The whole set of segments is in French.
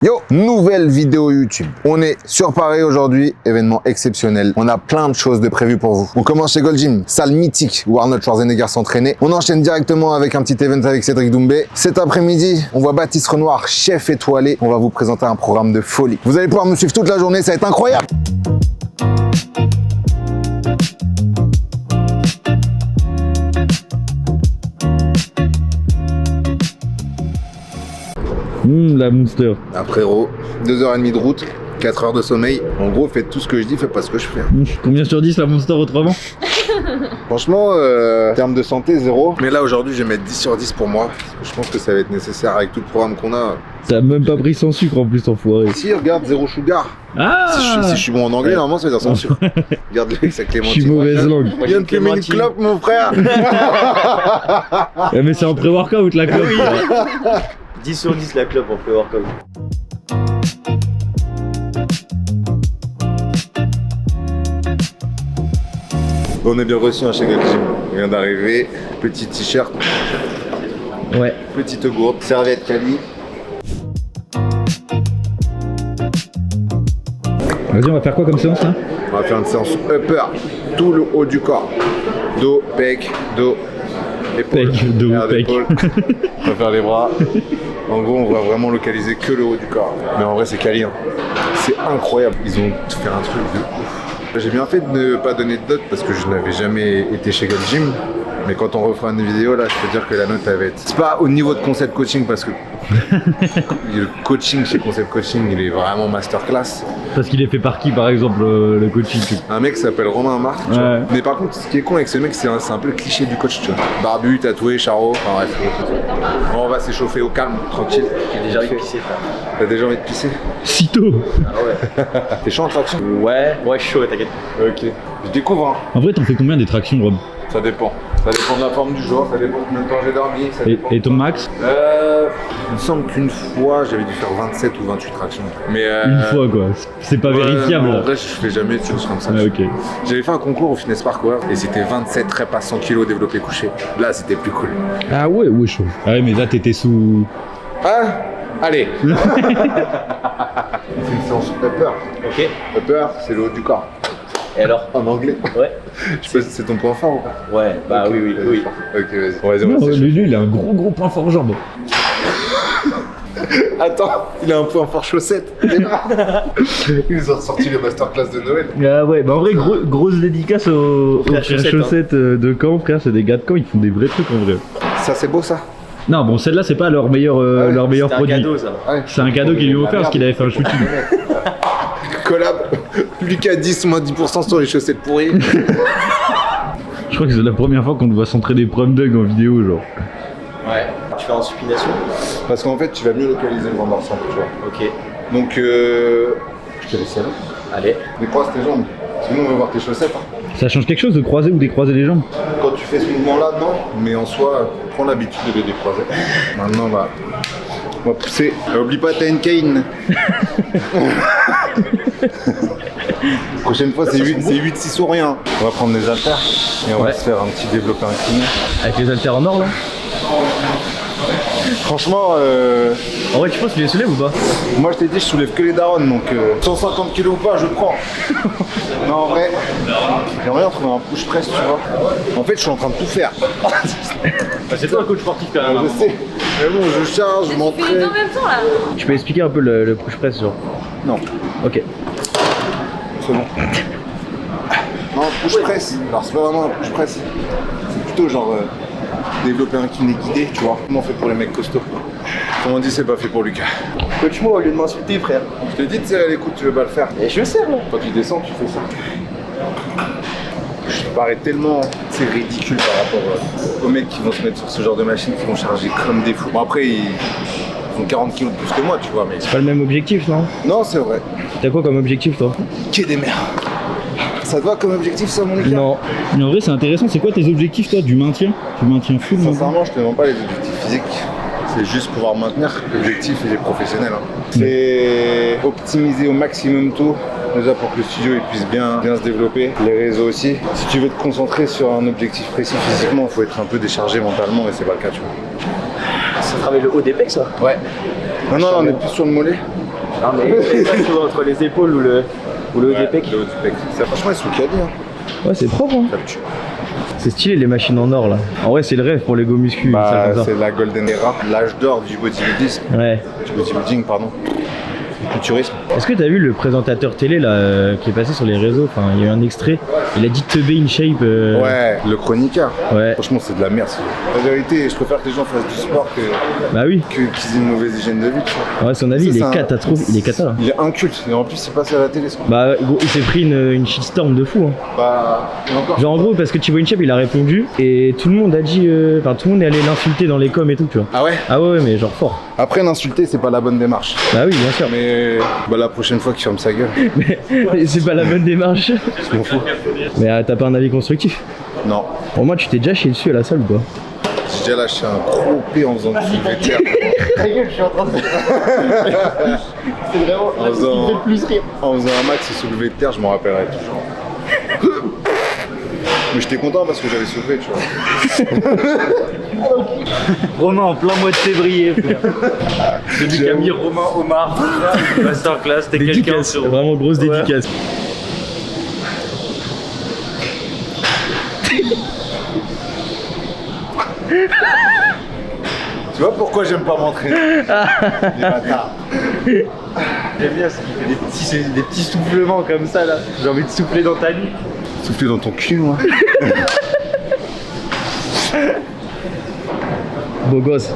Yo, nouvelle vidéo YouTube. On est sur Paris aujourd'hui, événement exceptionnel. On a plein de choses de prévues pour vous. On commence chez Gold Gym, salle mythique où Arnold Schwarzenegger s'entraînait. On enchaîne directement avec un petit event avec Cédric Doumbé. Cet après-midi, on voit Baptiste Renoir, chef étoilé. On va vous présenter un programme de folie. Vous allez pouvoir me suivre toute la journée, ça va être incroyable. La Monster. Frérot, 2h30 de route, 4 heures de sommeil. En gros, faites tout ce que je dis, faites pas ce que je fais. Combien sur 10 la Monster autrement? Franchement, en termes de santé, 0. Mais là, aujourd'hui, je vais mettre 10 sur 10 pour moi. Je pense que ça va être nécessaire avec tout le programme qu'on a. T'as même pas pris sans sucre en plus, enfoiré. Si, regarde, 0 sugar. Ah si je suis bon en anglais, normalement, ça veut dire sans sucre. Regarde avec sa Je clémentine. suis mauvaise langue. Il vient de fumer une clope, mon frère. Mais c'est en pré-workout la clope. 10 sur 10 la clope en pré-workout. On est bien reçu chez Gold Gym. On vient d'arriver. Petit t-shirt, Ouais. petite gourde, serviette Cali. Vas-y, on va faire quoi comme séance là? On va faire une séance upper, tout le haut du corps. Dos, pec, dos, épaule. Pec, dos, Regarde, pec. épaule. On va faire les bras. En gros, on va vraiment localiser que le haut du corps. Mais en vrai, c'est Cali. Hein. C'est incroyable. Ils ont fait un truc de ouf. J'ai bien fait de ne pas donner de note parce que je n'avais jamais été chez Gold Gym. Mais quand on refera une vidéo, là, je peux dire que la note, elle va être... C'est pas au niveau de concept coaching parce que le coaching chez Concept Coaching, il est vraiment masterclass. Parce qu'il est fait par qui par exemple le coaching? Un mec s'appelle Romain Marc, tu vois. Mais par contre, ce qui est con avec ce mec, c'est un peu le cliché du coach, tu vois. Barbu, tatoué, charo, enfin bref. On va s'échauffer au calme, tranquille. J'ai déjà envie de pisser, frère. T'as déjà envie de pisser? Sitôt. Ah ouais. T'es chaud en traction? Ouais, je suis chaud, t'inquiète. Ok. Je découvre, hein. En vrai, t'en fais combien des tractions, Rob? Ça dépend. Ça dépend de la forme du jour, ça dépend de combien de temps j'ai dormi. Ça dépend. Et ton max? Il me semble qu'une fois, j'avais dû faire 27 ou 28 tractions. Mais Une fois quoi. C'est pas vérifiable. En vrai, je fais jamais de choses comme ça. Ah, ok. J'avais fait un concours au Fitness Park et c'était 27 reps à 100 kg développé couché. Là, c'était plus cool. Ah ouais, chaud. Ah ouais, mais là t'étais sous... Ah, allez. On fait une séance upper. Ok. Upper, c'est le haut du corps. Et alors? En anglais. Ouais. Je sais pas si c'est ton point fort ou pas. Ouais, bah Ok, oui. Ok, vas-y. Vas-y, Non, on va lui, il a un gros point fort jambes. Attends, il a un point fort chaussette. Ils ont ressorti les masterclass de Noël. Ah ouais, bah en vrai, grosse dédicace aux Frères frères chaussettes, chaussettes de Caen, frère, c'est des gars de Caen, ils font des vrais trucs en vrai. Ça, c'est beau, ça. Non, bon, celle-là, c'est pas leur meilleur, ouais, leur meilleur C'est un produit. cadeau ça. Ouais. C'est un cadeau qu'il lui a offert parce qu'il avait fait un shooting. Collab. Lucas 10, moins 10% sur les chaussettes pourries. Je crois que c'est la première fois qu'on te voit s'entraîner prom dunk en vidéo, genre. Ouais. Tu fais en supination? Parce qu'en fait, tu vas mieux localiser le vent dorsal, tu vois. Ok. Donc, je te laisse y aller. Allez. Mais croise tes jambes. Sinon, on va voir tes chaussettes. Hein. Ça change quelque chose de croiser ou décroiser les jambes? Quand tu fais ce mouvement-là, non. Mais en soi, prends l'habitude de les décroiser. Maintenant, on va pousser. Oublie pas, t'as une cane. Prochaine fois, c'est 8-6 ou rien. On va prendre des haltères et on va se faire un petit développé incliné. Avec les haltères en or, là? Franchement, En vrai, tu penses que tu les soulèves ou pas? moi je t'ai dit, je soulève que les darons, donc 150 kg ou pas, je prends. Non, en vrai, j'aimerais bien trouver un push press, tu vois. En fait, je suis en train de tout faire. C'est toi un coach sportif quand même. Je sais. Mais bon, je charge, je Tu fais les deux m'entraîne. en même temps là. Tu peux expliquer un peu le push press, genre? Non, Ok. c'est bon. Non, push press. Alors, c'est pas vraiment un push press. C'est plutôt genre développer un kiné guidé, tu vois. Comment on fait pour les mecs costauds? Comme on dit, c'est pas fait pour Lucas. Coach-moi au lieu de m'insulter, frère. Je te dis de serrer les coudes, tu veux pas le faire. Et je sers là. Quand tu descends, tu fais ça. Je parais tellement ridicule par rapport aux mecs qui vont se mettre sur ce genre de machine, qui vont charger comme des fous. Bon, après, ils ont 40 kilos de plus que moi, tu vois, mais... Pas le même objectif, non? Non, c'est vrai. T'as quoi comme objectif, toi? Qu'est des merdes. Ça te va comme objectif, ça, mon Lucas? Non. Mais en vrai, c'est intéressant. C'est quoi tes objectifs, toi? Du maintien? Tu maintiens full, maintenant? Sincèrement, je te demande pas les objectifs physiques. C'est juste pouvoir maintenir. L'objectif, il est professionnel. Hein. C'est optimiser au maximum tout. Déjà pour que le studio il puisse bien se développer, les réseaux aussi. Si tu veux te concentrer sur un objectif précis physiquement, il faut être un peu déchargé mentalement et c'est pas le cas, tu vois. Ça travaille le haut des pecs ça? Ouais. Non, on est plus sur le mollet. Non mais c'est ça, je trouve, entre les épaules ou le haut des pecs. Le haut du pec. Ça, franchement, ils sont quali. Hein. Ouais, c'est propre, hein. Ça me tue. C'est stylé les machines en or là. En vrai, c'est le rêve pour les go muscu. ça, Bah, comme ça. c'est la golden era, l'âge d'or du bodybuilding. Ouais. Du bodybuilding, pardon. Du culturisme. Est-ce que t'as vu le présentateur télé là qui est passé sur les réseaux? Enfin, il y a eu un extrait. Il a dit teubé in shape. Ouais, le chroniqueur. Ouais. Franchement, c'est de la merde. La vérité, je préfère que les gens fassent du sport Bah oui. qu'ils aient une mauvaise hygiène de vie, tu vois. Ouais, son avis, il Ça, est c'est un- cata, trouve. Il est cata là. Il est inculte. Et en plus, c'est passé à la télé, ce con. Bah, gros, il s'est pris une shitstorm de fou. Hein. Bah, et encore. Genre en gros, parce que Thibaut InShape, il a répondu et tout le monde a dit. Enfin, tout le monde est allé l'insulter dans les coms et tout, tu vois. Ah ouais. Ah ouais, mais genre fort. Après, l'insulter, c'est pas la bonne démarche. Bah oui, bien sûr. Mais bah, la prochaine fois qu'il ferme sa gueule, Mais c'est pas la bonne démarche. je m'en fous. Mais t'as pas un avis constructif? Non. Au moins, tu t'es déjà chié dessus à la salle ou pas? J'ai déjà lâché un gros P en faisant du soulevé de terre. Ta gueule, je suis en train de. C'est vraiment. En Là, c'est ce qui me faisant, fait le plus rire. en faisant un max soulevé de terre, je m'en rappellerai toujours. Mais j'étais content parce que j'avais soulevé, tu vois. Romain en plein mois de février, frère. Celui qui a mis Romain Omar. Masterclass, t'es quelqu'un Dédicace, sur. vraiment grosse dédicace. Tu vois pourquoi j'aime pas m'entraîner? Les bâtards. J'aime bien, c'est qu'il fait des petits soufflements comme ça là. J'ai envie de souffler dans ta nuque. Souffler dans ton cul, moi. Beau gosse.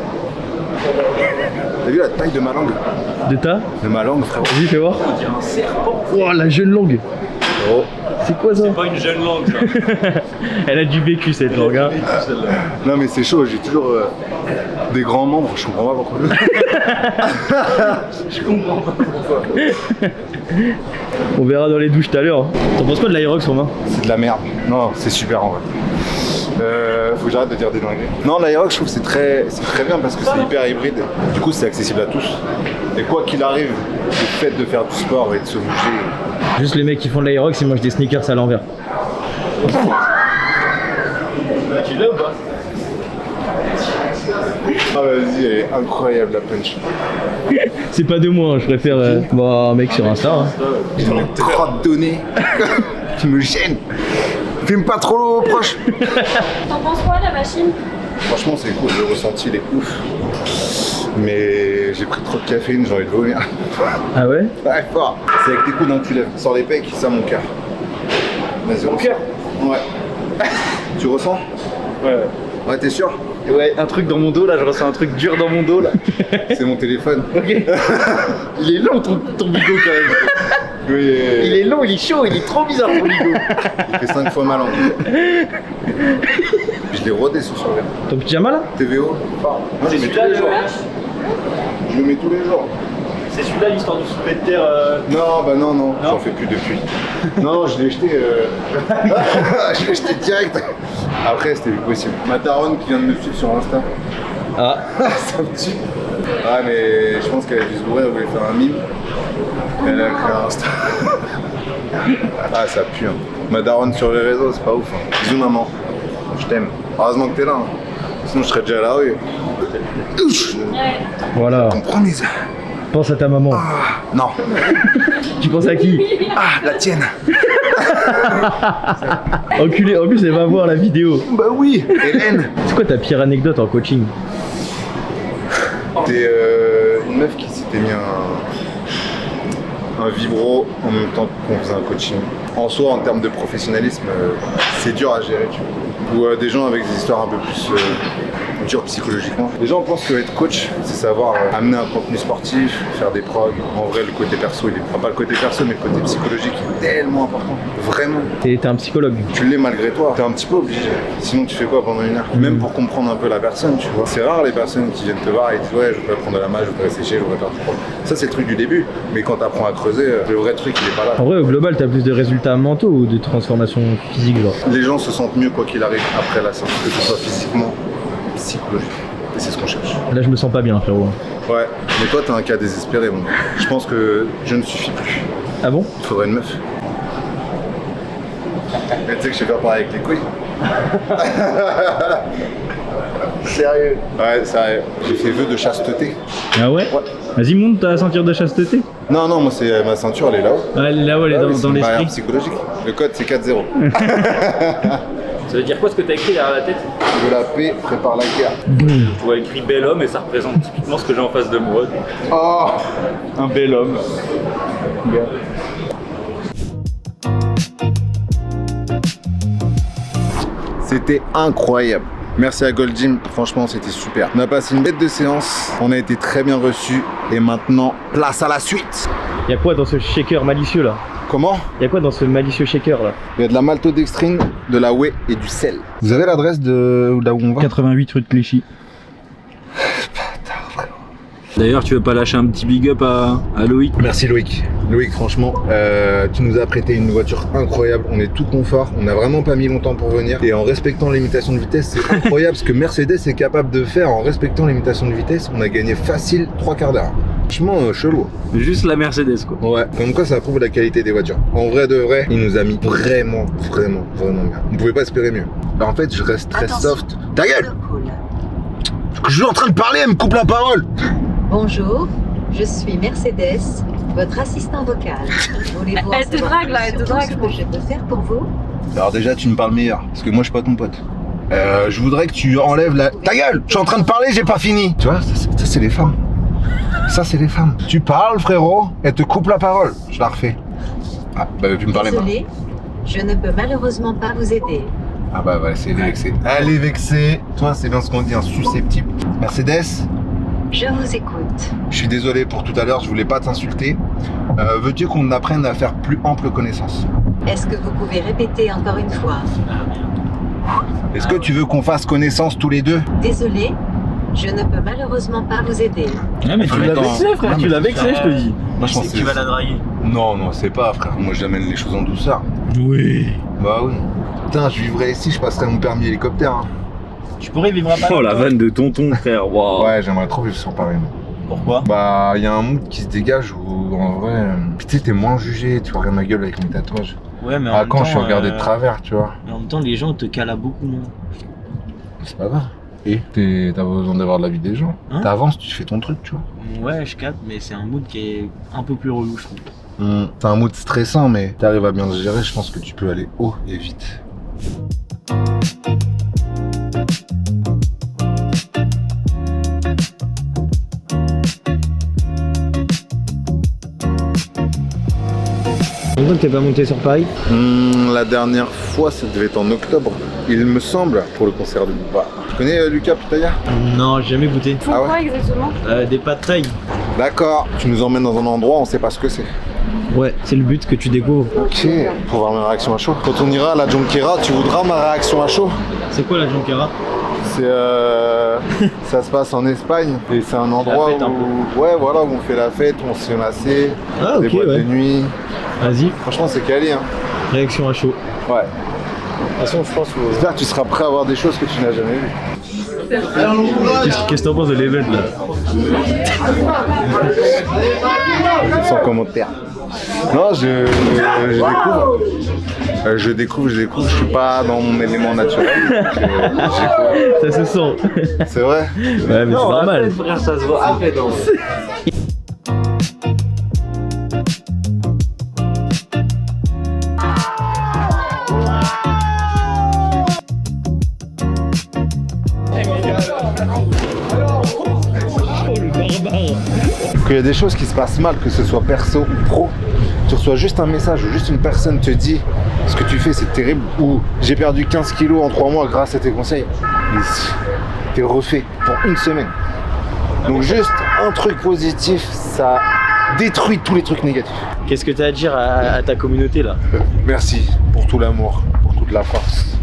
T'as vu la taille de ma langue? De ta? De ma langue, frérot. Vas-y, fais voir. Oh, la jeune langue. Oh. C'est quoi ça? Pas une jeune langue, ça. Elle a du vécu cette langue, hein. Non mais c'est chaud, j'ai toujours des grands membres, je comprends pas pourquoi. Je comprends pas pourquoi. On verra dans les douches tout à l'heure. Hein. T'en penses quoi de l'Aerox, Romain? C'est de la merde. Non, c'est super en vrai. Faut que j'arrête de dire des dingueries. Non, l'Aerox, je trouve que c'est très bien parce que c'est hyper hybride. Du coup, c'est accessible à tous. Et quoi qu'il arrive, le fait de faire du sport et de se bouger. Juste les mecs qui font de l'Aerox, ils mangent des sneakers à l'envers. Tu l'as ou pas? Ah vas-y, elle est incroyable la punch. C'est pas de moi, hein, je préfère un mec sur Insta. Hein. Une crotte donnée qui me gêne. Filme pas trop proche. T'en penses quoi la machine? Franchement, c'est cool, le ressenti il est ouf. Mais j'ai pris trop de caféine, j'ai envie de vomir. Ah ouais? Ouais, fort. C'est avec tes coudes hein, que tu lèves. Sors les pecs, ça mon cœur. Vas-y, Mon cœur? Ouais. Tu ressens? Ouais. Ouais, t'es sûr? Ouais, un truc dans mon dos là, je ressens un truc dur dans mon dos là. C'est mon téléphone. Ok. Il est long ton bigot quand même. Oui, Il est long, il est chaud, il est trop bizarre ton bigot. il fait 5 fois ma langue. Je l'ai rodé ce soir. Ton pyjama là? TVO. Moi, je C'est le mets tous celui-là, les jours. Je le mets tous les jours. C'est celui-là l'histoire du soulevé de terre. Non, bah non, j'en fais plus depuis. Non, je l'ai jeté. Je l'ai jeté direct. Après, c'était plus possible. Ma daronne qui vient de me suivre sur Insta. Ah. Ça me tue. Ouais, mais je pense qu'elle a dû se bourrer, elle voulait faire un mime. Elle a créé un Insta. Ah, ça pue. Hein. Ma daronne sur les réseaux, c'est pas ouf. Hein. Bisous, maman. Je t'aime. Heureusement que t'es là. Hein. Sinon, je serais déjà à la rue. Voilà. Comprends, mes. Pense à ta maman. Non. Tu penses à qui? Ah, la tienne. Enculé, en plus elle va voir la vidéo. Bah oui, Hélène. C'est quoi ta pire anecdote en coaching? T'es une meuf qui s'était mis un vibro en même temps qu'on faisait un coaching. En soi, en termes de professionnalisme, c'est dur à gérer, tu vois. Ou des gens avec des histoires un peu plus dures psychologiquement. Les gens pensent que être coach, c'est savoir amener un contenu sportif, faire des progs. En vrai, le côté perso, enfin pas le côté perso, mais le côté psychologique est tellement important. Vraiment. T'es un psychologue. Tu l'es malgré toi, t'es un petit peu obligé. Sinon, tu fais quoi pendant une heure? Même pour comprendre un peu la personne, tu vois. C'est rare les personnes qui viennent te voir et disent ouais, je voudrais prendre de la masse, je voudrais sécher, je voudrais faire du prog. Ça, c'est le truc du début. Mais quand t'apprends à creuser, le vrai truc, il est pas là. En vrai, au global, t'as plus de résultats mentaux ou de transformation physique, genre? Les gens se sentent mieux quoi qu'il arrive après la séance, que ce soit physiquement, psychologiquement. Et c'est ce qu'on cherche. Là, je me sens pas bien, frérot. Ouais, mais toi, t'as un cas désespéré. Bon. Je pense que je ne suffis plus. Ah bon? Il faudrait une meuf. Mais tu sais que je vais faire pareil avec les couilles. Sérieux. Ouais, sérieux. J'ai fait vœu de chasteté. Ah ouais? Ouais. Vas-y, monte ta ceinture de chasteté. Non, non, moi c'est ma ceinture, elle est là-haut. Ouais, là-haut, elle est Ah oui, dans c'est une barrière l'esprit. psychologique. Le code c'est 4-0. Ça veut dire quoi ce que t'as écrit derrière la tête? De la paix prépare la guerre. Je vois écrit bel homme et ça représente typiquement ce que j'ai en face de moi. Oh, Un bel homme. c'était incroyable. Merci à Gold Gym, franchement c'était super. On a passé une bête de séance, on a été très bien reçus et maintenant place à la suite. Y'a quoi dans ce shaker malicieux là? Comment? Y'a quoi dans ce malicieux shaker là? Il y a de la maltodextrine, de la whey et du sel. Vous avez l'adresse de là où on va? 88 rue de Clichy. D'ailleurs, tu veux pas lâcher un petit big up à Loïc? Merci Loïc. Loïc, franchement, tu nous as prêté une voiture incroyable. On est tout confort. On n'a vraiment pas mis longtemps pour venir. Et en respectant les limitations de vitesse, c'est incroyable ce que Mercedes est capable de faire en respectant les limitations de vitesse. On a gagné facile 3/4 d'heure. Franchement, chelou. Juste la Mercedes quoi. Ouais, comme quoi ça prouve la qualité des voitures. En vrai de vrai, il nous a mis vraiment bien. On pouvait pas espérer mieux. Bah, en fait, je reste très soft. Ta gueule! Je suis en train de parler, elle me coupe la parole! Bonjour, je suis Mercedes, votre assistant vocal. Voulez-vous Elle te drague, là, elle te drague. Ce que je peux faire pour vous? Alors déjà tu me parles meilleur, parce que moi je suis pas ton pote. Je voudrais que tu enlèves la... Ta gueule! Je suis en train de parler, j'ai pas fini! Tu vois, ça c'est les femmes. Ça c'est les femmes. Tu parles frérot, elle te coupe la parole. Je la refais. Ah, bah tu me parlais pas. Désolé, je ne peux malheureusement pas vous aider. Ah bah ouais, c'est vexé. Elle est vexée. Toi c'est bien ce qu'on dit, un susceptible. Mercedes, Je vous écoute. je suis désolé pour tout à l'heure, je voulais pas t'insulter. Veux-tu qu'on apprenne à faire plus ample connaissance? Est-ce que vous pouvez répéter encore une fois? Est-ce que tu veux qu'on fasse connaissance tous les deux? Désolé, je ne peux malheureusement pas vous aider. Ouais, mais tu l'as vexé, frère, tu l'as vexé, je te dis. Moi je pense que Tu vas la draguer. Non, non, c'est pas frère. Moi j'amène les choses en douceur. Oui. Bah oui. Putain, je vivrais ici, je passerais mon permis hélicoptère. Hein. Tu pourrais vivre à Paris. Oh la vanne de tonton frère, waouh. Ouais, j'aimerais trop vivre sur Paris. moi. Pourquoi? Bah, il y a un mood qui se dégage où en vrai, tu sais, t'es moins jugé, tu vois, regarde ma gueule avec mes tatouages. Ouais, mais en Ah, même quand temps, je suis regardé de travers, tu vois. Mais en même temps, les gens te calent beaucoup moins. C'est pas grave. Et t'as pas besoin d'avoir de la vie des gens. Hein? T'avances, tu fais ton truc, tu vois. Ouais, je capte, mais c'est un mood qui est un peu plus relou, je trouve. C'est un mood stressant, mais t'arrives à bien le gérer, je pense que tu peux aller haut et vite. Longtemps que t'es pas monté sur Paris? La dernière fois, ça devait être en octobre, il me semble, pour le concert de Booba. Tu connais Lucas Pitaya? Non, j'ai jamais goûté. Faut Ah ouais quoi exactement? Des pâtes thaï. D'accord, tu nous emmènes dans un endroit, on sait pas ce que c'est. Ouais, c'est le but que tu découvres. Ok, pour voir ma réaction à chaud. Quand on ira à la Junquera, tu voudras ma réaction à chaud? C'est quoi la Junquera? C'est ça se passe en Espagne et c'est un endroit fête, un où ouais voilà où on fait la fête, où on se fait masser, Ah, des ok, boîtes ouais. de nuit. Vas-y, Franchement c'est quali hein. réaction à chaud. Ouais. De toute façon, je pense que... J'espère que tu seras prêt à voir des choses que tu n'as jamais vues. Qu'est-ce que t'en penses de l'event là? Sans commentaire. Non, je découvre. Je suis pas dans mon élément naturel. Ça se sent. C'est vrai. Ouais, mais c'est normal. Frère, ça se voit à peine. Qu'il y a des choses qui se passent mal, que ce soit perso ou pro, tu reçois juste un message ou juste une personne te dit ce que tu fais c'est terrible ou j'ai perdu 15 kilos en 3 mois grâce à tes conseils. T'es refait pour une semaine. Donc juste un truc positif, ça détruit tous les trucs négatifs. Qu'est-ce que t'as à dire à ta communauté là? Merci pour tout l'amour, pour toute la force.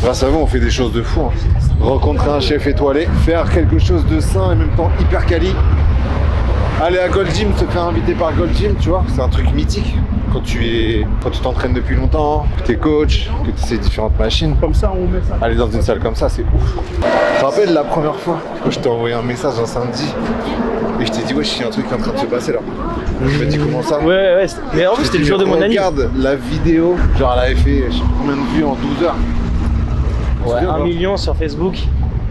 Grâce à vous, on fait des choses de fou. Hein. Rencontrer un chef étoilé, faire quelque chose de sain et en même temps hyper quali. Aller à Gold Gym, se faire inviter par Gold Gym, tu vois, c'est un truc mythique. Quand tu t'entraînes depuis longtemps, que t'es coach, que tu sais différentes machines. Comme ça, on met ça. Aller dans une salle comme ça, c'est ouf. Tu te rappelles la première fois quand je t'ai envoyé un message un samedi et je t'ai dit, ouais, il y a un truc qui est en train de se passer là. Je me dis comment ça? Ouais, mais en plus c'était le jour de mon anniv. Regarde la vidéo, genre elle avait fait je sais pas combien de vues en 12 heures. Ouais, 1 million sur Facebook.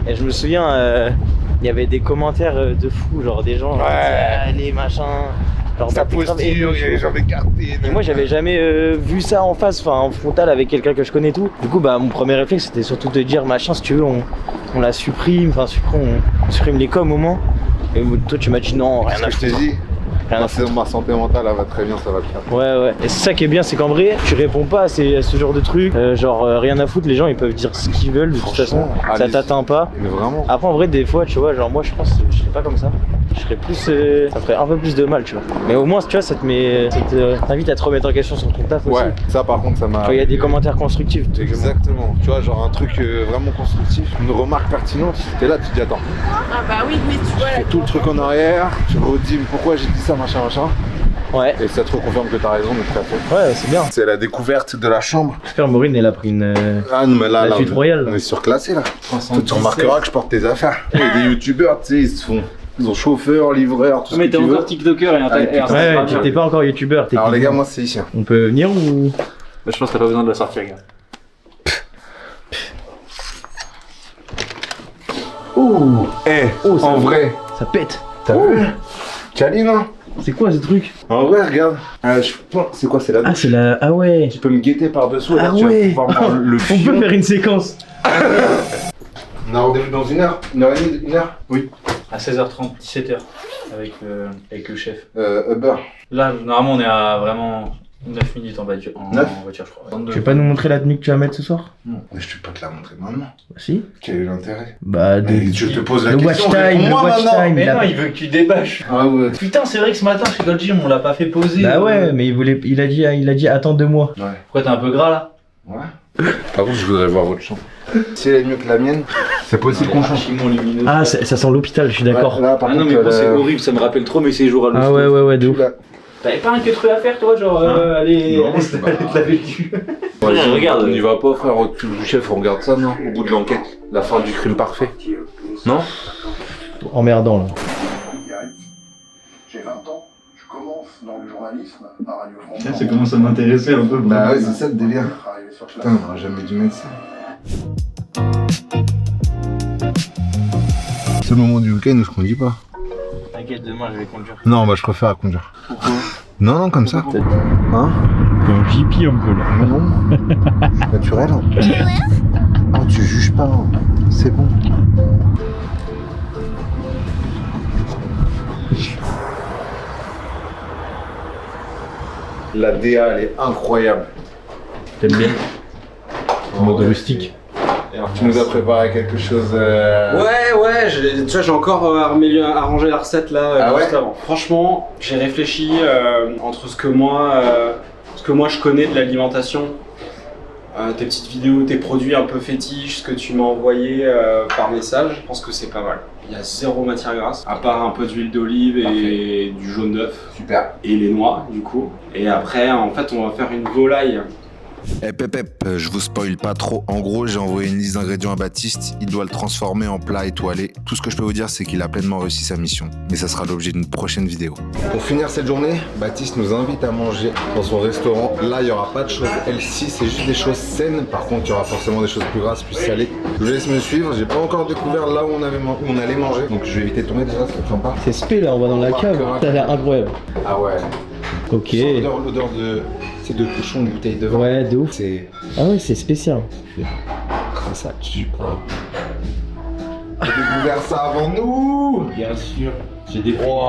Et je me souviens, il y avait des commentaires de fous, genre des gens, genre, Ouais. allez, machin. Genre, Sa bah, t'es grave posture, ému, il a les jambes écartées. Et moi j'avais jamais vu ça en face, enfin en frontal avec quelqu'un que je connais et tout. Du coup bah mon premier réflexe c'était surtout de dire machin si tu veux on la supprime, enfin on supprime les coms au moins. Et toi tu m'as dit non, rien à Ce que je foutre. t'ai dit, Rien à foutre. ma santé mentale elle va très bien, ça va bien. Ouais. Et c'est ça qui est bien, c'est qu'en vrai tu réponds pas à ce genre de trucs, rien à foutre, les gens ils peuvent dire ce qu'ils veulent de toute façon, ça allez-y. t'atteint pas. Mais vraiment. Après en vrai des fois tu vois, genre moi je pense que je serais pas comme ça. Je serais plus. Ça ferait un peu plus de mal, tu vois. Mais au moins, tu vois, ça t'invite à te remettre en question sur ton taf aussi. Ouais, ça par contre, ça m'a. Quand il y a des commentaires constructifs. Exactement. Tu vois, genre un truc vraiment constructif, une remarque pertinente. T'es là, tu te dis attends. Ah bah oui, mais tu vois Tu fais tout le truc en arrière, tu redis pourquoi j'ai dit ça, machin. Ouais. Et ça te reconfirme que t'as raison de tout à fait. Ouais, c'est bien. C'est la découverte de la chambre. J'espère Maureen, elle a pris une. Ah non, mais là, La suite royale. on est surclassé là. Toi, tu remarqueras que je porte tes affaires. Il y a des youtubeurs, tu sais, ils se font. Ils ont chauffeur, livreur, tout ce Mais que t'es tu veux. encore TikToker et Ouais, t'es pas encore youtubeur. Alors les gars, moi c'est ici. On peut venir ou. Bah, je pense que t'as pas besoin de la sortir, gars. Ouh, Oh, ça- en vrai, Ça pète. t'as vu Caline, hein. C'est quoi ce truc? En vrai, regarde. Je pense, c'est quoi, c'est la douche. Ah, c'est la. Ah ouais. Tu peux me guetter par-dessous et là Ah tu vas ouais. pouvoir voir le On fion. peut faire une séquence. On a rendez-vous dans 1 heure, 1h30, 1 heure. Oui. À 16h30, 17h, avec le chef. Uber. Là, normalement, on est à vraiment 9 minutes en voiture, Neuf je crois. Tu veux pas nous montrer la tenue que tu vas mettre ce soir? Mais je peux pas te la montrer maintenant. Bah si. Quel est l'intérêt? Bah Mais je te pose la le question. watch time, le réponds-moi watch maintenant. time. Mais il a- non, il veut que tu débâches. Ah ouais. Putain, c'est vrai que ce matin, chez Gold Gym, on l'a pas fait poser. Bah ouais, mais il a dit attends 2 mois. Ouais. Pourquoi t'es un peu gras là? Ouais. Par contre, je voudrais voir votre chambre. Si elle est mieux que la mienne, c'est possible qu'on change. Archimon lumineux. Ah, ça sent l'hôpital, je suis d'accord. Ouais, là, par Ah non, contre, mais bon, c'est horrible, ça me rappelle trop mes séjours à Ah l'hosto. ouais, de ouf. Là. T'avais pas un que truc à faire, toi, genre aller Non, je sais pas. te laver le cul. Ouais, regarde. On y va pas, frère, au tout du chef, on regarde ça, non? Au bout de l'enquête, la fin du crime parfait. Non? Emmerdant là. J'ai 20 ans, je commence dans le journalisme à Radio France. Ça commence à m'intéresser un peu. Bah ouais, c'est ça le délire. Travailler sur place. Putain, on aurait jamais dû mettre ça. C'est le moment du week-end où je conduis pas. T'inquiète, demain je vais conduire. Non, bah je préfère à conduire. Non, comme ça. Hein? Un pipi un peu là. Non. Naturel. Oh, tu juges pas. Hein. C'est bon. La DA, elle est incroyable. T'aimes bien? En mode rustique. Tu nous as préparé quelque chose. Ouais, tu vois, j'ai encore arrangé la recette là Ah juste ouais avant. Franchement, j'ai réfléchi entre ce que moi je connais de l'alimentation, tes petites vidéos, tes produits un peu fétiches, ce que tu m'as envoyé par message. Je pense que c'est pas mal. Il y a 0 matière grasse, à part un peu d'huile d'olive et du jaune d'œuf. Super. Et les noix du coup. Et après, en fait, on va faire une volaille. Eh pep, je vous spoil pas trop. En gros, j'ai envoyé une liste d'ingrédients à Baptiste. Il doit le transformer en plat étoilé. Tout ce que je peux vous dire, c'est qu'il a pleinement réussi sa mission. Mais ça sera l'objet d'une prochaine vidéo. Pour finir cette journée, Baptiste nous invite à manger dans son restaurant. Là, il n'y aura pas de choses healthy, c'est juste des choses saines. Par contre, il y aura forcément des choses plus grasses, plus salées. Je vous laisse me suivre. J'ai pas encore découvert là où on allait manger. Donc je vais éviter de tomber déjà, c'est sympa. C'est spé là, on va dans la cave. Ça a l'air incroyable. Ah ouais. Ok. L'odeur de. C'est de cochon de bouteille de vin. Ouais, de ouf. C'est. Ah ouais, c'est spécial. Ça tue quoi. J'ai découvert ça avant nous. Bien sûr. J'ai des. Oh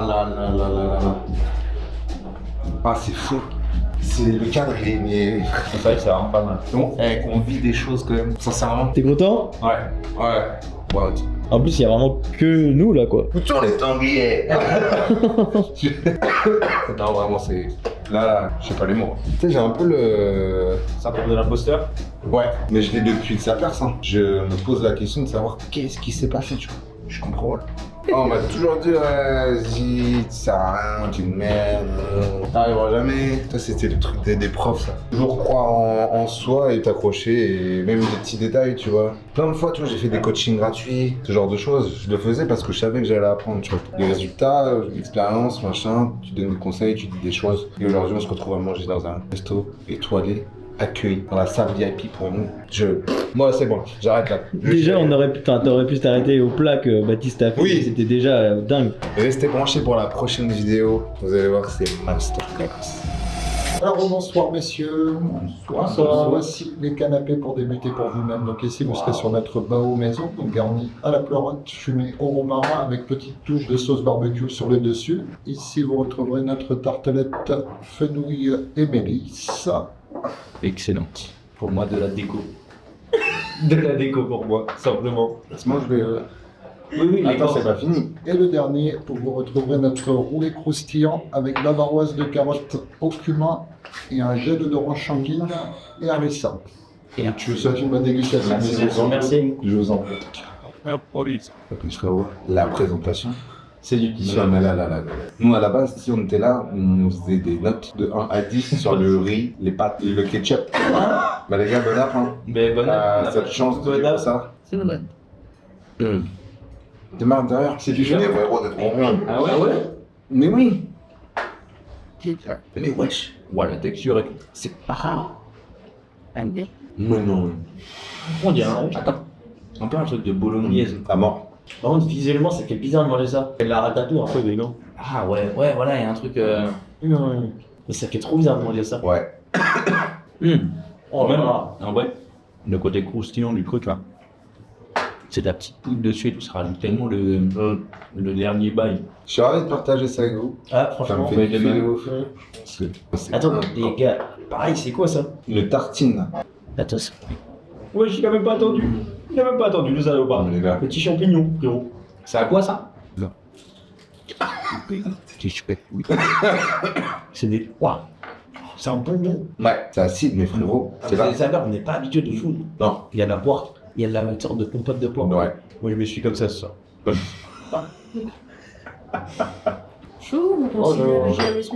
là là là là là. Ah c'est fou. Le cadre il est. Mais... C'est vrai que ça rend pas mal. Donc on vit des choses quand même. Sincèrement. T'es content? Ouais. Wow. En plus, il y a vraiment que nous là quoi. Toujours les tanguiers. Non vraiment c'est. Là, je sais pas les mots. Tu sais, j'ai un peu le. Ça pour de l'imposteur. Ouais, mais je l'ai depuis que ça perce. Hein. Je me pose la question de savoir qu'est-ce qui s'est passé, tu vois. Je comprends. Oh, on m'a toujours dit, vas-y, tu sers à rien, tu es une merde, t'arriveras jamais. Ça, c'était le truc des profs, ça. Toujours croire en soi et t'accrocher, et même des petits détails, tu vois. Plein de fois, tu vois, j'ai fait des coachings gratuits, ce genre de choses. Je le faisais parce que je savais que j'allais apprendre, tu vois. Les résultats, l'expérience, machin, tu donnes des conseils, tu dis des choses. Et aujourd'hui, on se retrouve à manger dans un resto étoilé, accueilli dans la salle VIP pour nous. Moi, c'est bon, j'arrête là. Déjà, t'aurais pu t'arrêter au plat que Baptiste a fait. Oui. C'était déjà dingue. Restez branchés pour la prochaine vidéo. Vous allez voir, c'est masterclass. Alors bonsoir messieurs, Bonsoir. voici les canapés pour débuter pour vous-même. Donc ici vous serez sur notre bao maison, donc garni à la pleurote, fumé au romarin avec petite touche de sauce barbecue sur le dessus. Ici vous retrouverez notre tartelette fenouil et mélisse. Excellente. Pour moi, de la déco. De la déco pour moi, simplement. Moi, je vais. Oui, Attends, c'est pas fini. Et le dernier, vous retrouverez notre roulé croustillant avec bavaroise de carottes au cumin et un gel d'orange changuine et un raisin. Et un Je vous souhaite une bonne dégustation. Merci. Je vous en prie. Donc, frérot, la présentation. C'est du Là. Nous, à la base, si on était là, on faisait des notes de 1 à 10 sur le riz, les pâtes et le ketchup. Bah, les gars, bon app, hein. Mais bonne Cette chance de faire ça. C'est vrai. T'es mal à l'intérieur. C'est du fini, frérot, d'être bon. Ah ouais. Mais oui. Mais wesh. Ouais, la texture, c'est pas rare. Mais non. On dirait. Attends. Un peu un truc de bolognaise. À mort. Par contre, visuellement, ça fait bizarre de manger ça. C'est de la ratatouille un peu, mais non. Ah ouais, voilà, il y a un truc. Mais ça fait trop bizarre de manger ça. Ouais. Oh là là. En vrai, le côté croustillant du truc là. C'est ta petite poudre dessus et tout, ça rajoute tellement le dernier bail. Je suis ravi de partager ça avec vous. Ah, Ça me franchement. fait kiffer de ouf. Attends, les gars, pareil, c'est quoi ça? Une tartine. Attends, Ouais, j'ai quand même pas attendu. Il a même pas attendu, le salopard. Les gars. Petit champignon, frérot. C'est à quoi ça? Oui. C'est des. Waouh! C'est un bonbon. Ouais, c'est acide, mais frérot. C'est des saveurs, on n'est pas habitué de fou. Non. Il y a de la poire, il y a de la sorte de compote de poire. Ouais. Moi, je me suis comme ça ce soir. Bonjour, vous continuez à manger la maison.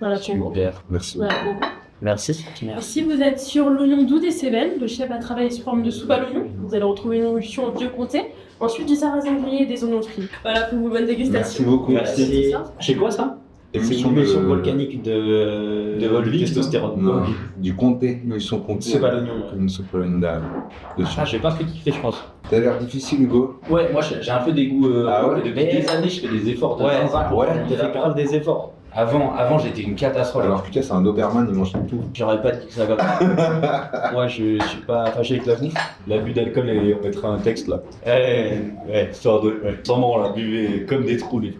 Voilà, pour vous. Super. Merci. Voilà, pour vous. merci. Ici, vous êtes sur l'oignon doux des Cévennes. Le chef a travaillé sous forme de soupe à l'oignon. Vous allez retrouver une nourriture vieux comté. Ensuite, du sarrasin grillé et des oignons frits. Voilà, pour vous, bonne dégustation. Merci beaucoup. Merci. C'est quoi ça? C'est Émission une émission de- volcanique de testostérone. Non, du comté. Ils sont comtés. Soupe à l'oignon, ouais. Une soupe à l'oignon d'âne. Ah, j'ai pas fait kiffer, je pense. T'as l'air difficile, Hugo. Ouais, moi j'ai un peu des goûts. Ah ouais? Depuis des années, je fais des efforts de Ouais, zinzin pour ouais, remonter tu la fais grave des efforts. Avant j'étais une catastrophe. Alors, putain, c'est un Doberman, il mange tout. J'aurais pas dit que ça comme ça. Moi je suis pas fâché avec la bouffe. L'abus d'alcool, et on mettra un texte là. Histoire de. Sûrement, là, buvez comme des trous, les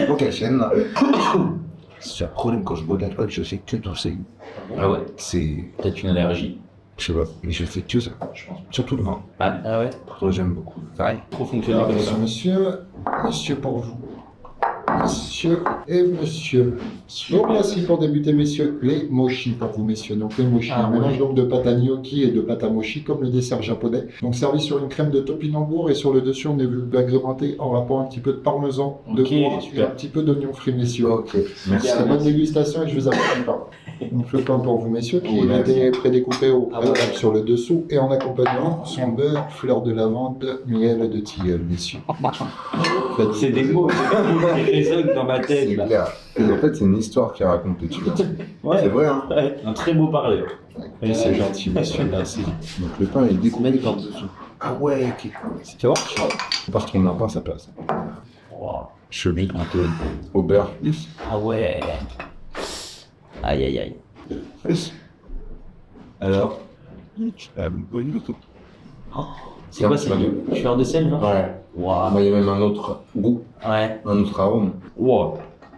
Ok, chaîne là. C'est un problème quand je bois de l'alcool, je fais que tousser. Ah ouais? C'est. Peut-être une allergie. Je sais pas, mais je fais que ça. Surtout le vin. Ah ouais? Pourtant, j'aime beaucoup. Pareil. Trop fonctionner comme ça. Monsieur pour vous. Monsieur et monsieur. Donc voici pour débuter, messieurs, les mochi pour vous, messieurs. Donc les mochi, un mélange donc de pâte à gnocchi et de pâte à mochi, comme le dessert japonais. Donc servi sur une crème de topinambour et sur le dessus, on est venu agrémenter en rapport un petit peu de parmesan, de Ok, noix et super. un petit peu d'oignon frit, messieurs. Ok, merci. Bonne dégustation et je vous accompagne pas. Donc le pain pour vous, messieurs, qui a été prédécoupé au préalable sur le dessous et en accompagnant son beurre, fleur de lavande, miel de tilleul, messieurs. C'est des mots qui résonnent dans ma tête C'est là. clair. En fait, c'est une histoire qui est racontée, tu vois. Ouais. C'est vrai, hein. Ouais, un très beau parler. Et c'est gentil, monsieur, merci. Donc le pain est découpé par-dessous. Ah ouais, ok. Tu vois? Parce qu'on n'a pas à sa place. Wow. Cheville. Un peu. Au beurre. Ah ouais. Aïe aïe aïe. Alors C'est quoi, c'est du fleur de sel, non? Ouais. Waouh. Moi, il y a même un autre goût, Ouais. un autre arôme. Wow.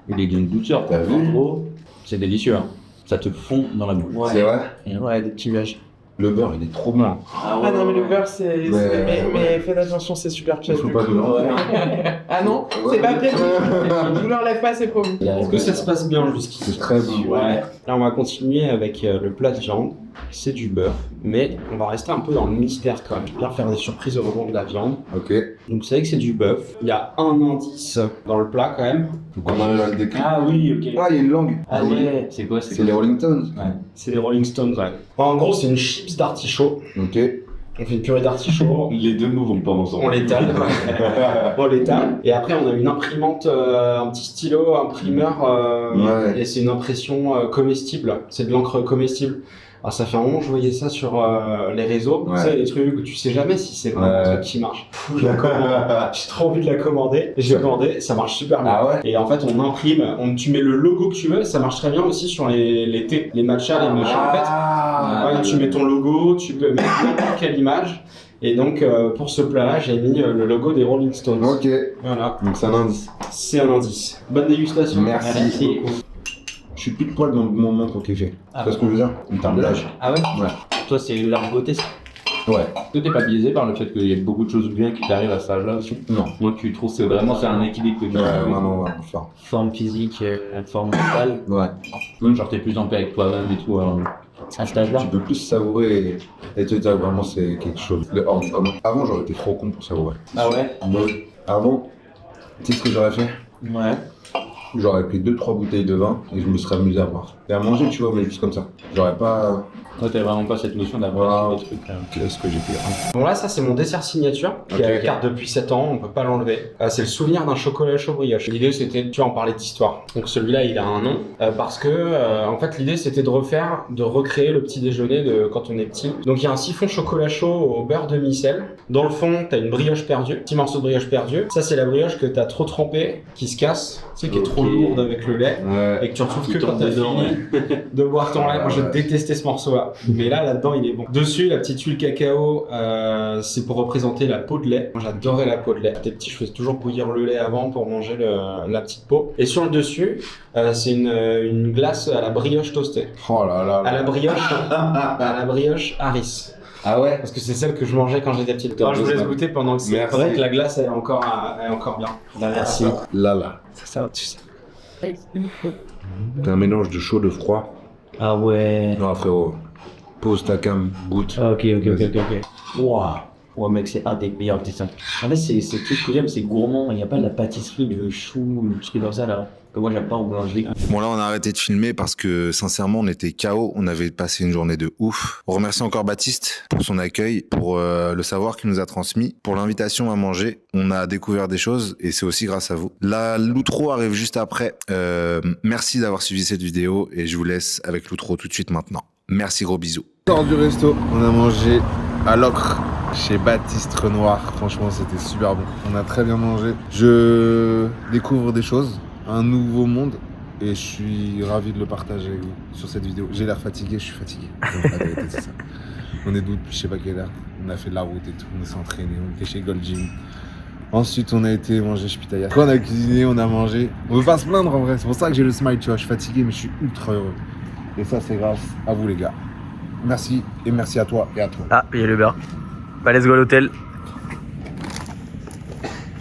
Il est d'une douceur. T'as vu? En gros, c'est délicieux. Hein. Ça te fond dans la bouche. C'est vrai. Ouais, des petits nuages. Le beurre, il est trop bon. Ah non, mais le beurre, c'est. Mais faites attention, c'est super Il piège. faut pas dedans. Ah non, c'est pas prévu. Je vous l'enlève pas, c'est pour vous. Est-ce que ça se passe bien jusqu'ici? C'est très bon. Ouais. Là, on va continuer avec le plat de viande. C'est du beurre, mais on va rester un peu dans le mystère quand même. Bien faire des surprises au moment de la viande. Ok. Donc, vous savez que c'est du bœuf. Il y a un indice dans le plat quand même. Donc on arrive à le décrire. Ah oui, ok. Ah, il y a une langue. Ah ouais, c'est quoi? C'est les Rolling Stones. Ouais. C'est les Rolling Stones, ouais. En gros, c'est une chips d'artichaut. Ok. On fait une purée d'artichaut. Les deux mots vont pas ensemble. On l'étale. On l'étale. Et après, on a une imprimante, un petit stylo, imprimeur. Ouais. Et c'est une impression comestible. C'est de l'encre comestible. Alors ça fait un moment que je voyais ça sur les réseaux, tu sais, les trucs où tu sais jamais si c'est vraiment un truc qui marche. J'ai trop envie de la commander, et j'ai commandé, ça marche super bien. Et en fait on imprime, tu mets le logo que tu veux, ça marche très bien aussi sur les thés, les matchas, les machins en fait. Tu mets ton logo, tu peux mettre n'importe quelle image. Et donc pour ce plat-là, j'ai mis le logo des Rolling Stones. Ok. Voilà. Donc c'est un indice. C'est un indice. Bonne dégustation. Merci. Je suis pile poil dans le moment pour kiffer. Tu vois ce que je veux dire? En termes d'âge. Ah ouais? Ouais. Toi, c'est la beauté, ça? Ouais. Est-ce que t'es pas biaisé par le fait qu'il y a beaucoup de choses bien qui t'arrivent à cet âge-là aussi? Non. Moi, tu trouves que c'est un équilibre que tu Ouais, as. vraiment, fort. Forme physique, forme mentale. Ouais. Même genre t'es plus en paix avec toi-même et tout. À cet âge-là. Tu peux plus savourer et te dire vraiment c'est quelque chose. Le hors du commun. Avant, j'aurais été trop con pour savourer. Ah ouais? Avant, tu sais ce que j'aurais fait? Ouais. J'aurais pris 2-3 bouteilles de vin et je me serais amusé à boire. Et à manger, tu vois, mais juste comme ça. J'aurais pas... Toi, t'as vraiment pas cette notion d'avoir des trucs. Qu'est-ce que j'ai fait? Bon là, ça c'est mon dessert signature, qui garde depuis 7 ans, on peut pas l'enlever. C'est le souvenir d'un chocolat chaud brioche. L'idée c'était, tu vois, en parler d'histoire. Donc celui-là, il a un nom, parce que, en fait, l'idée c'était de recréer le petit déjeuner de quand on est petit. Donc il y a un siphon chocolat chaud au beurre de micelle. Dans le fond, t'as une brioche perdue, petit morceau de brioche perdue. Ça c'est la brioche que t'as trop trempée, qui se casse, tu sais, qui est trop lourde avec le lait, et que tu retrouves que quand t'as fini de boire ton lait. Moi, je détestais ce morceau-là. Mais là-dedans, il est bon. Dessus, la petite huile cacao, c'est pour représenter la peau de lait. Moi, j'adorais la peau de lait. J'étais petit, je faisais toujours bouillir le lait avant pour manger la petite peau. Et sur le dessus, c'est une glace à la brioche toastée. Oh là là. À la brioche Harris. Ah ouais? Parce que c'est celle que je mangeais quand j'étais petit. Alors, je vous laisse goûter pendant que c'est vrai que la glace elle est encore bien. Merci. Là. Ça, tu sais. C'est un mélange de chaud, de froid. Ah ouais. Non, frérot. Pose ta cam, goûte. Ok. Waouh. Ouais, mec, c'est un des meilleurs dessins. En fait, c'est le truc que j'aime, c'est gourmand. Il n'y a pas de la pâtisserie, le chou, le truc comme ça là. Que moi, j'aime pas en boulangerie. Bon, là, on a arrêté de filmer parce que, sincèrement, on était KO. On avait passé une journée de ouf. On remercie encore Baptiste pour son accueil, pour le savoir qu'il nous a transmis, pour l'invitation à manger. On a découvert des choses et c'est aussi grâce à vous. La l'outro arrive juste après. Merci d'avoir suivi cette vidéo et je vous laisse avec l'outro tout de suite maintenant. Merci, gros bisous. Hors du resto, on a mangé à l'ocre chez Baptiste Renoir. Franchement, c'était super bon. On a très bien mangé. Je découvre des choses, un nouveau monde, et je suis ravi de le partager avec vous sur cette vidéo. J'ai l'air fatigué, je suis fatigué. Donc, la vérité, c'est ça. On est d'août, je sais pas quelle heure. On a fait de la route et tout, on s'est entraîné, on était chez Gold Gym. Ensuite, on a été manger chez Pitaya. Après, on a cuisiné, on a mangé. On veut pas se plaindre en vrai. C'est pour ça que j'ai le smile, tu vois. Je suis fatigué, mais je suis ultra heureux. Et ça, c'est grâce à vous, les gars. Merci, et merci à toi et à toi. Ah, il y a le beurre. Bah, let's go à l'hôtel.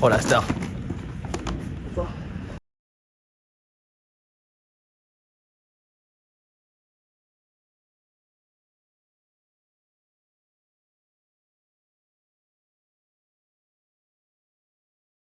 Oh la star.